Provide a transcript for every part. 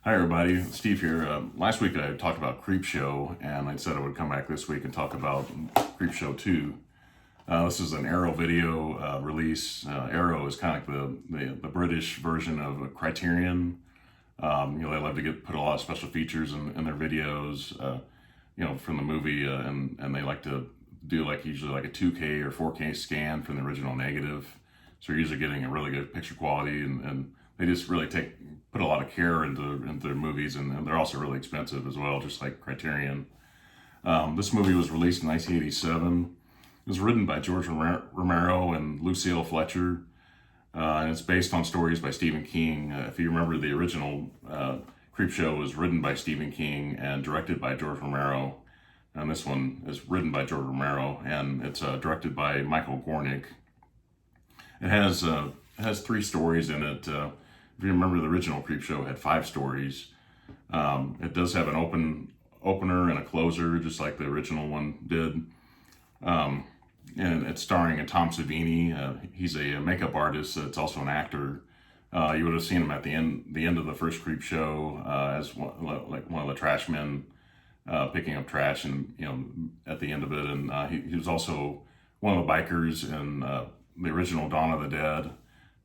Hi everybody, Steve here. Last week I talked about Creepshow, and I said I would come back this week and talk about Creepshow 2. This is an Arrow video release. Arrow is kind of like the British version of a Criterion. They love to put a lot of special features in their videos, from the movie, and they like to do usually like a 2K or 4K scan from the original negative. So you're usually getting a really good picture quality, and they just really put a lot of care into their movies, and they're also really expensive as well, just like Criterion. This movie was released in 1987. It was written by George Romero and Lucille Fletcher, and it's based on stories by Stephen King. If you remember, the original Creepshow was written by Stephen King and directed by George Romero, and this one is written by George Romero, and it's directed by Michael Gornick. It has 3 stories in it. If you remember, the original Creepshow had 5 stories. It does have an opener and a closer, just like the original one did. And it's starring Tom Savini. He's a makeup artist. It's also an actor. You would have seen him at the end of the first Creepshow as one of the trash men picking up trash, and at the end of it. And he was also one of the bikers in the original Dawn of the Dead.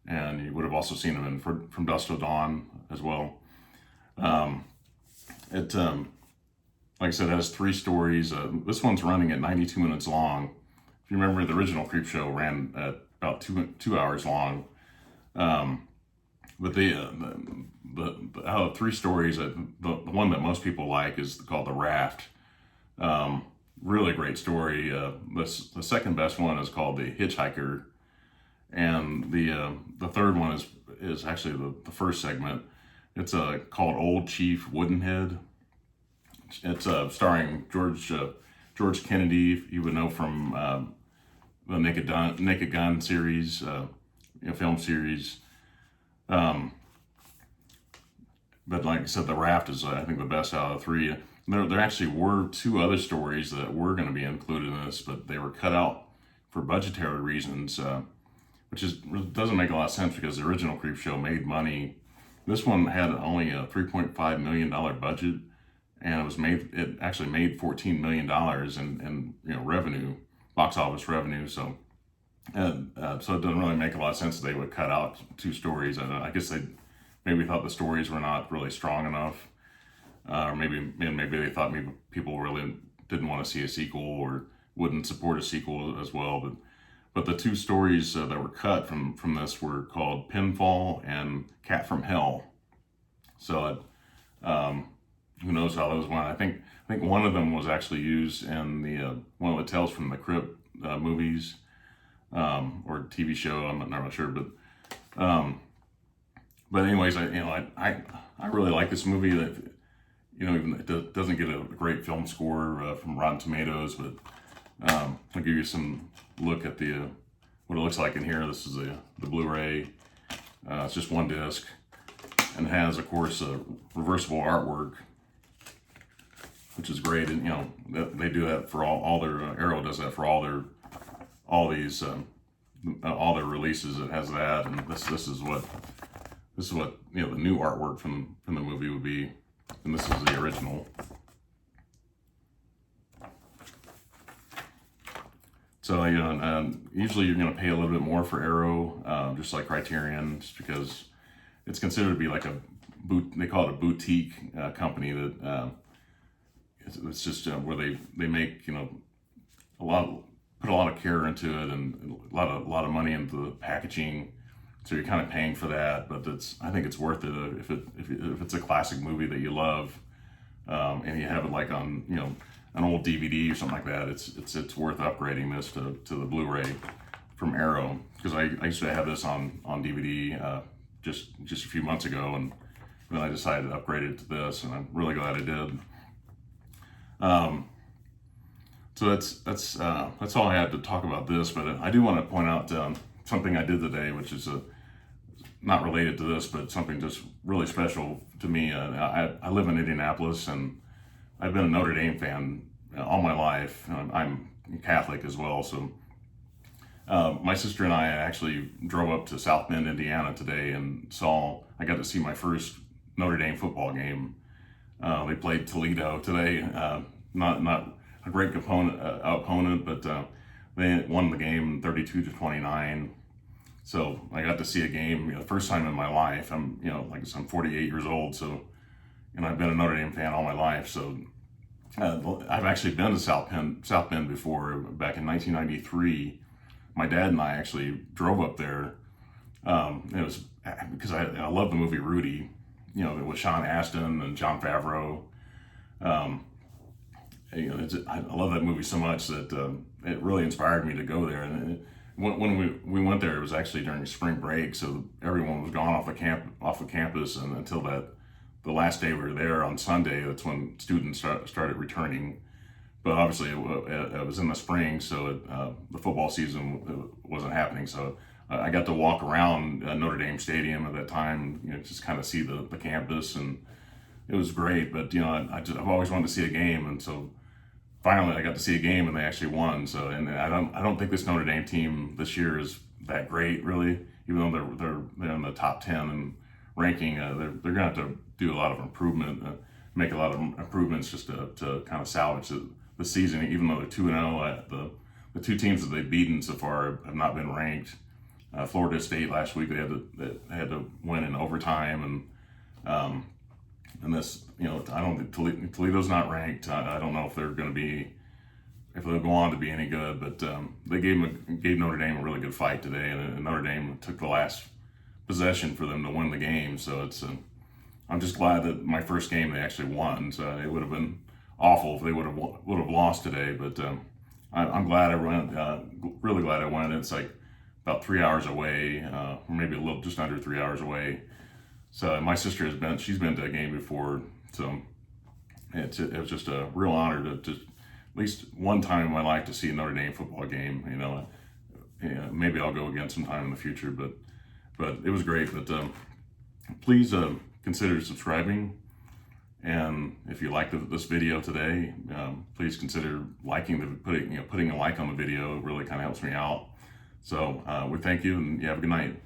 And you would have also seen him in From Dusk Till Dawn as well. Like I said, it has 3 stories. This one's running at 92 minutes long. If you remember, the original Creepshow ran at about 2 hours long. But out of 3 stories, the one that most people like is called The Raft. Really great story. The second best one is called The Hitchhiker. And the third one is actually the first segment. It's called Old Chief Woodenhead. It's starring George Kennedy. You would know from the Naked Gun series, film series. But like I said, The Raft is I think the best out of the 3. There actually were 2 other stories that were going to be included in this, but they were cut out for budgetary reasons. Which doesn't make a lot of sense because the original Creepshow made money. This one had only a $3.5 million budget, and it actually made $14 million in revenue, box office revenue. So it doesn't really make a lot of sense that they would cut out 2 stories. I guess they maybe thought the stories were not really strong enough, or maybe they thought people really didn't want to see a sequel or wouldn't support a sequel as well. But the 2 stories that were cut from this were called Pinfall and Cat from Hell. So who knows how those went? I think one of them was actually used in the one of the Tales from the Crypt movies or TV show. I'm not really sure, but anyways, I really like this movie. That even it doesn't get a great film score from Rotten Tomatoes, but I'll give you some look at what it looks like in here. This is the Blu-ray. It's just 1 disc, and it has, of course, a reversible artwork, which is great. And they do that for all their Arrow does that for all their releases. It has that, and this is what the new artwork from the movie would be, and this is the original. So, usually you're going to pay a little bit more for Arrow, just like Criterion, just because it's considered to be like they call it a boutique company that it's just where they make, put a lot of care into it, and a lot of money into the packaging. So you're kind of paying for that, but I think it's worth it if it's a classic movie that you love, and you have it like on, an old DVD or something like that. It's worth upgrading this to the Blu-ray from Arrow, because I used to have this on DVD just a few months ago, and then I decided to upgrade it to this, and I'm really glad I did. So that's all I had to talk about this, but I do want to point out something I did today, which is not related to this, but something just really special to me. I live in Indianapolis, and I've been a Notre Dame fan all my life. I'm Catholic as well, so my sister and I actually drove up to South Bend, Indiana today, and I got to see my first Notre Dame football game. They played Toledo today. Not a great opponent, but they won the game 32-29. So I got to see a game, first time in my life. I'm, like I said, I'm 48 years old, so, I've been a Notre Dame fan all my life. So I've actually been to South Bend before. Back in 1993, my dad and I actually drove up there. It was because I love the movie Rudy, with Sean Astin and Jon Favreau. I love that movie so much that it really inspired me to go there. And when we went there, it was actually during spring break, so everyone was gone off of campus, and until the last day we were there on Sunday, that's when students started returning. But obviously it was in the spring, so the football season wasn't happening. So I got to walk around Notre Dame Stadium at that time, just kind of see the campus, and it was great. But I've always wanted to see a game, and so finally I got to see a game, and they actually won. So, and I don't think this Notre Dame team this year is that great, really. Even though they're in the top 10 and ranking, they're gonna have to do a lot of improvement, make a lot of improvements just to kind of salvage the season. Even though they're 2-0, the two teams that they've beaten so far have not been ranked. Florida State last week, they had to win in overtime, and this, I don't think Toledo's not ranked. I don't know if they'll go on to be any good, but they gave Notre Dame a really good fight today, and Notre Dame took the last possession for them to win the game. So I'm just glad that my first game they actually won. So it would have been awful if they would have lost today, but I'm glad I went. Really glad I went. It's like about 3 hours away, or maybe just under 3 hours away. So my sister she's been to a game before, so it was just a real honor to just at least one time in my life to see a Notre Dame football game. Maybe I'll go again sometime in the future, but it was great. But please consider subscribing, and if you liked this video today, please consider putting a like on the video. It really kind of helps me out. So we thank you, and you have a good night.